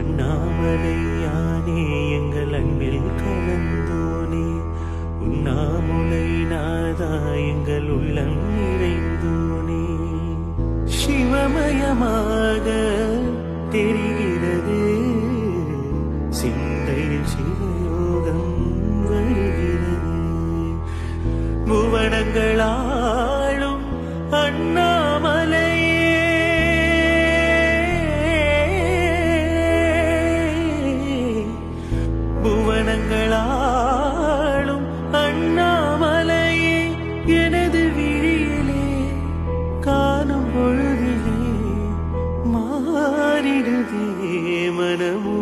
அண்ணாமலையானே எங்கள் அன்பில் கலந்தோனே, உண்ணாமுலை நாதா எங்கள் உள்ளம் நிறைந்தோனே. சிவமயமாக தெரிகிறது சிந்தையில் சிவயோகம் வருகிறது. புவனங்களாளும் அண்ணாமலையே, புவனங்களாளும் அண்ணாமலையே, எனது விழியிலே காணும் பொழுதிலே மாறிடுதே மனமோ